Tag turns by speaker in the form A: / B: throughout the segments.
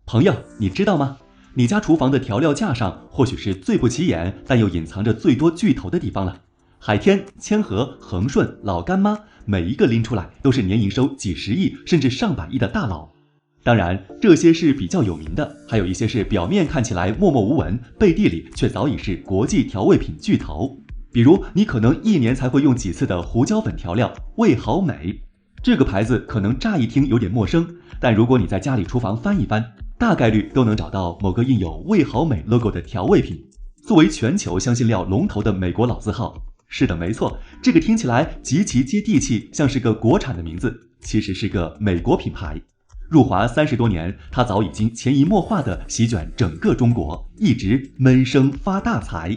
A: 朋友，你知道吗？你家厨房的调料架上或许是最不起眼，但又隐藏着最多巨头的地方了。海天、千和、恒顺、老干妈，每一个拎出来都是年营收几十亿甚至上百亿的大佬。当然，这些是比较有名的，还有一些是表面看起来默默无闻，背地里却早已是国际调味品巨头。比如，你可能一年才会用几次的胡椒粉调料味好美，这个牌子可能乍一听有点陌生，但如果你在家里厨房翻一翻，大概率都能找到某个印有味好美 logo 的调味品。作为全球香辛料龙头的美国老字号，是的，没错，这个听起来极其接地气，像是个国产的名字，其实是个美国品牌。入华30多年，它早已经潜移默化地席卷整个中国，一直闷声发大财。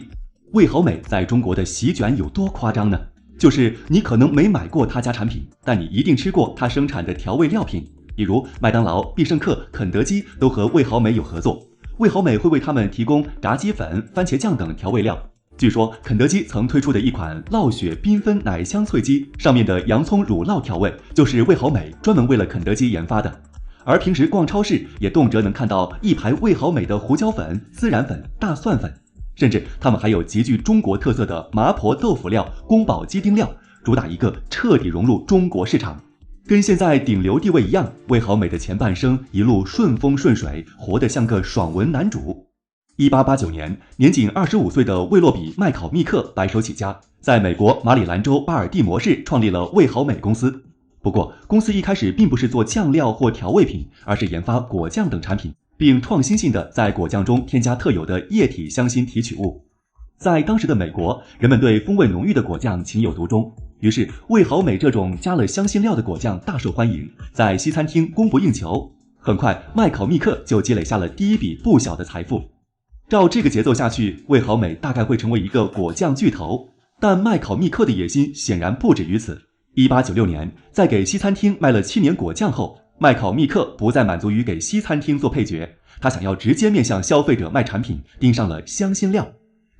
A: 味好美在中国的席卷有多夸张呢？就是你可能没买过他家产品，但你一定吃过他生产的调味料品。比如麦当劳、必胜客、肯德基都和味好美有合作，味好美会为他们提供炸鸡粉、番茄酱等调味料。据说肯德基曾推出的一款酪雪缤纷奶香脆鸡，上面的洋葱乳酪调味就是味好美专门为了肯德基研发的。而平时逛超市也动辄能看到一排味好美的胡椒粉、孜然粉、大蒜粉，甚至他们还有极具中国特色的麻婆豆腐料、宫保鸡丁料，主打一个彻底融入中国市场。跟现在顶流地位一样，味好美的前半生一路顺风顺水，活得像个爽文男主。1889年，年仅25岁的魏洛比·麦考密克白手起家，在美国马里兰州巴尔的摩市创立了味好美公司。不过，公司一开始并不是做酱料或调味品，而是研发果酱等产品，并创新性的在果酱中添加特有的液体香辛提取物。在当时的美国，人们对风味浓郁的果酱情有独钟，于是味好美这种加了香辛料的果酱大受欢迎，在西餐厅供不应求。很快，麦考密克就积累下了第一笔不小的财富。照这个节奏下去，味好美大概会成为一个果酱巨头。但麦考密克的野心显然不止于此。1896年，在给西餐厅卖了7年果酱后，麦考密克不再满足于给西餐厅做配角，他想要直接面向消费者卖产品，盯上了香辛料。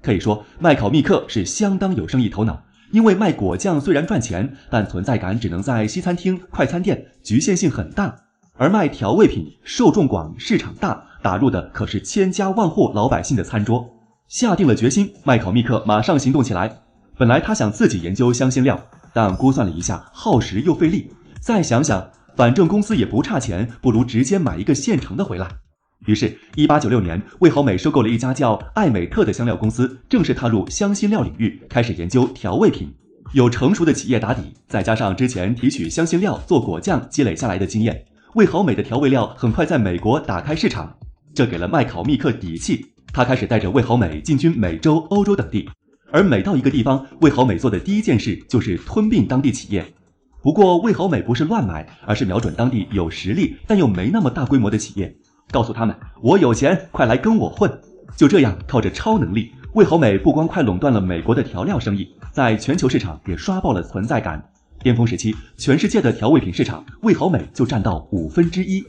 A: 可以说，麦考密克是相当有生意头脑，因为卖果酱虽然赚钱，但存在感只能在西餐厅、快餐店，局限性很大。而卖调味品，受众广，市场大，打入的可是千家万户老百姓的餐桌。下定了决心，麦考密克马上行动起来。本来他想自己研究香辛料，但估算了一下，耗时又费力。再想想，反正公司也不差钱，不如直接买一个现成的回来。于是1896年，味好美收购了一家叫艾美特的香料公司，正式踏入香辛料领域，开始研究调味品。有成熟的企业打底，再加上之前提取香辛料做果酱积累下来的经验，味好美的调味料很快在美国打开市场。这给了麦考密克底气，他开始带着味好美进军美洲、欧洲等地。而每到一个地方，味好美做的第一件事就是吞并当地企业。不过味好美不是乱买，而是瞄准当地有实力但又没那么大规模的企业，告诉他们我有钱，快来跟我混。就这样，靠着超能力，味好美不光快垄断了美国的调料生意，在全球市场也刷爆了存在感。巅峰时期，全世界的调味品市场，味好美就占到1/5。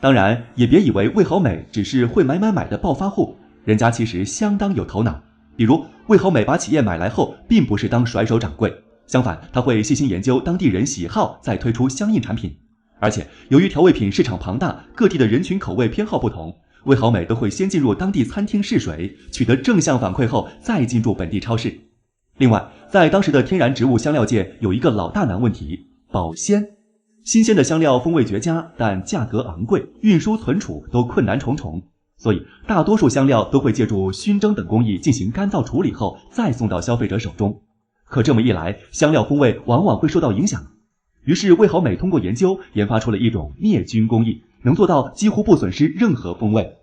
A: 当然，也别以为味好美只是会买的暴发户，人家其实相当有头脑。比如，味好美把企业买来后，并不是当甩手掌柜，相反，他会细心研究当地人喜好，再推出相应产品。而且，由于调味品市场庞大，各地的人群口味偏好不同，味好美都会先进入当地餐厅试水，取得正向反馈后，再进入本地超市。另外，在当时的天然植物香料界，有一个老大难问题：保鲜。新鲜的香料风味绝佳，但价格昂贵，运输存储都困难重重。所以，大多数香料都会借助熏蒸等工艺进行干燥处理后，再送到消费者手中。可这么一来，香料风味往往会受到影响。于是，味好美通过研究，研发出了一种灭菌工艺，能做到几乎不损失任何风味。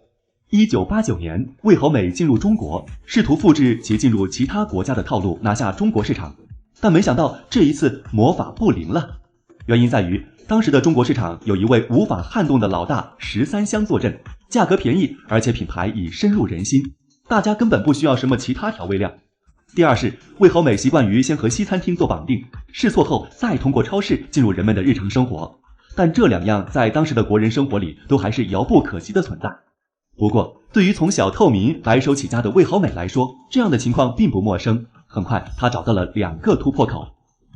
A: 1989年，味好美进入中国，试图复制其进入其他国家的套路，拿下中国市场。但没想到这一次魔法不灵了。原因在于，当时的中国市场有一位无法撼动的老大13香坐镇，价格便宜，而且品牌已深入人心，大家根本不需要什么其他调味料。第二是，味好美习惯于先和西餐厅做绑定，试错后再通过超市进入人们的日常生活。但这两样在当时的国人生活里都还是遥不可及的存在。不过，对于从小透明白手起家的味好美来说，这样的情况并不陌生。很快，他找到了2个突破口。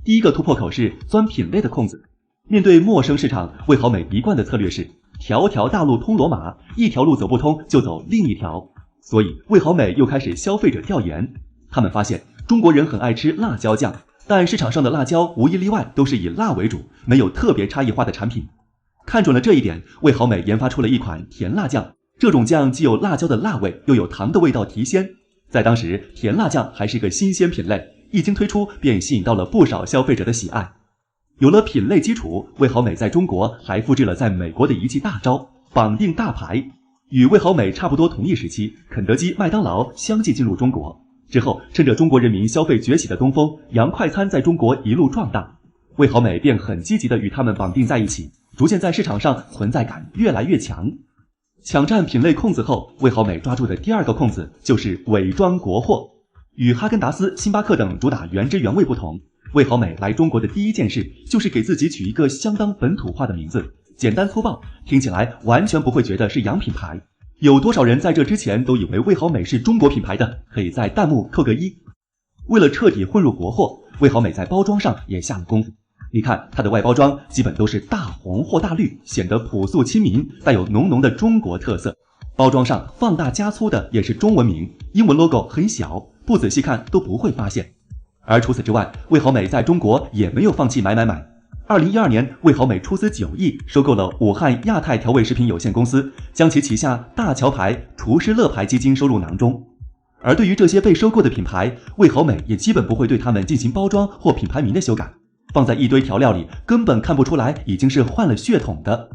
A: 第一个突破口是钻品类的空子。面对陌生市场，味好美一贯的策略是条条大路通罗马，一条路走不通就走另一条。所以味好美又开始消费者调研，他们发现中国人很爱吃辣椒酱，但市场上的辣椒无一例外都是以辣为主，没有特别差异化的产品。看准了这一点，味好美研发出了一款甜辣酱，这种酱既有辣椒的辣味，又有糖的味道提鲜。在当时，甜辣酱还是个新鲜品类，一经推出便吸引到了不少消费者的喜爱。有了品类基础，味好美在中国还复制了在美国的一记大招，绑定大牌。与味好美差不多同一时期，肯德基、麦当劳相继进入中国。之后，趁着中国人民消费崛起的东风，洋快餐在中国一路壮大，味好美便很积极地与他们绑定在一起，逐渐在市场上存在感越来越强。抢占品类空子后，味好美抓住的第二个空子就是伪装国货。与哈根达斯、星巴克等主打原汁原味不同，味好美来中国的第一件事就是给自己取一个相当本土化的名字，简单粗暴，听起来完全不会觉得是洋品牌。有多少人在这之前都以为味好美是中国品牌的？可以在弹幕扣个1。为了彻底混入国货，味好美在包装上也下了功夫。你看它的外包装基本都是大红或大绿，显得朴素亲民，带有浓浓的中国特色。包装上放大加粗的也是中文名，英文 logo 很小，不仔细看都不会发现。而除此之外，味好美在中国也没有放弃买。2012年，味好美出资9亿收购了武汉亚太调味食品有限公司，将其旗下大桥牌、厨师乐牌基金收入囊中。而对于这些被收购的品牌，味好美也基本不会对它们进行包装或品牌名的修改，放在一堆调料里，根本看不出来已经是换了血统的。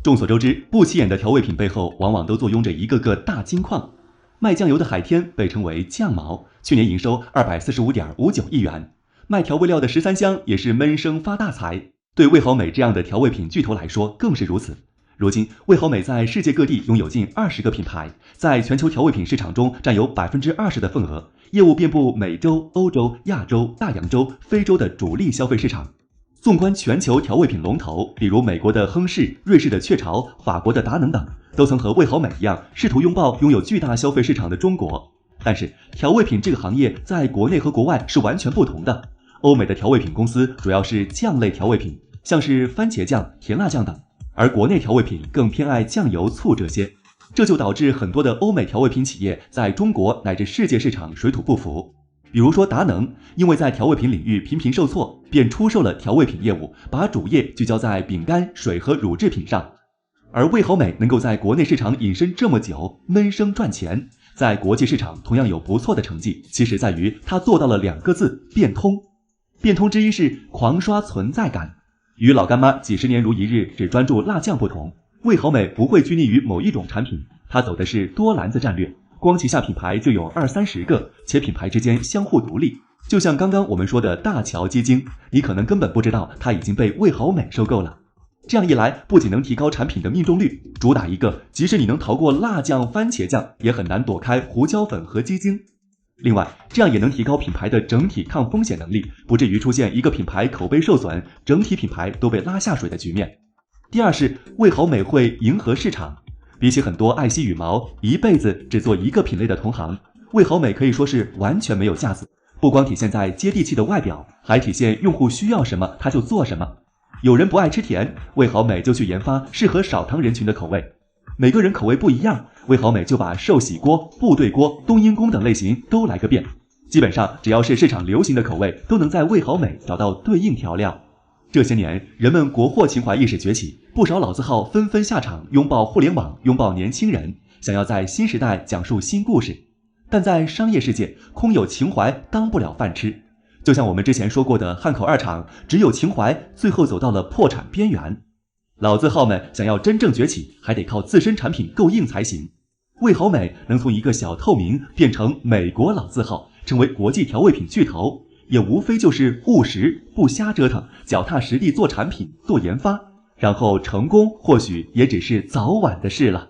A: 众所周知，不起眼的调味品背后往往都坐拥着一个个大金矿。卖酱油的海天被称为酱毛，去年营收245.59亿元。卖调味料的13香也是闷声发大财。对味好美这样的调味品巨头来说更是如此。如今，味好美在世界各地拥有近20个品牌，在全球调味品市场中占有20%的份额，业务遍布美洲、欧洲、亚洲、大洋洲、非洲的主力消费市场。纵观全球调味品龙头，比如美国的亨氏、瑞士的雀巢、法国的达能等，都曾和味好美一样，试图拥抱拥有巨大消费市场的中国。但是，调味品这个行业在国内和国外是完全不同的。欧美的调味品公司主要是酱类调味品，像是番茄酱、甜辣酱等，而国内调味品更偏爱酱油、醋这些，这就导致很多的欧美调味品企业在中国乃至世界市场水土不服。比如说达能，因为在调味品领域频频受挫，便出售了调味品业务，把主业聚焦在饼干、水和乳制品上。而味好美能够在国内市场隐身这么久，闷声赚钱，在国际市场同样有不错的成绩，其实在于它做到了2个字：变通。变通之一是狂刷存在感。与老干妈几十年如一日只专注辣酱不同，味好美不会拘泥于某一种产品，它走的是多篮子战略，光旗下品牌就有20-30个，且品牌之间相互独立。就像刚刚我们说的大桥鸡精，你可能根本不知道它已经被味好美收购了。这样一来，不仅能提高产品的命中率，主打一个即使你能逃过辣酱、番茄酱，也很难躲开胡椒粉和鸡精。另外，这样也能提高品牌的整体抗风险能力，不至于出现一个品牌口碑受损，整体品牌都被拉下水的局面。第二是味好美会迎合市场。比起很多爱惜羽毛、一辈子只做一个品类的同行，味好美可以说是完全没有架子，不光体现在接地气的外表，还体现用户需要什么它就做什么。有人不爱吃甜，味好美就去研发适合少糖人群的口味。每个人口味不一样，味好美就把寿喜锅、部队锅、冬阴功等类型都来个遍。基本上只要是市场流行的口味，都能在味好美找到对应调料。这些年，人们国货情怀意识崛起，不少老字号纷纷下场，拥抱互联网，拥抱年轻人，想要在新时代讲述新故事。但在商业世界，空有情怀当不了饭吃。就像我们之前说过的汉口2厂，只有情怀，最后走到了破产边缘。老字号们想要真正崛起，还得靠自身产品够硬才行。味好美能从一个小透明变成美国老字号，成为国际调味品巨头，也无非就是务实，不瞎折腾，脚踏实地做产品、做研发，然后成功或许也只是早晚的事了。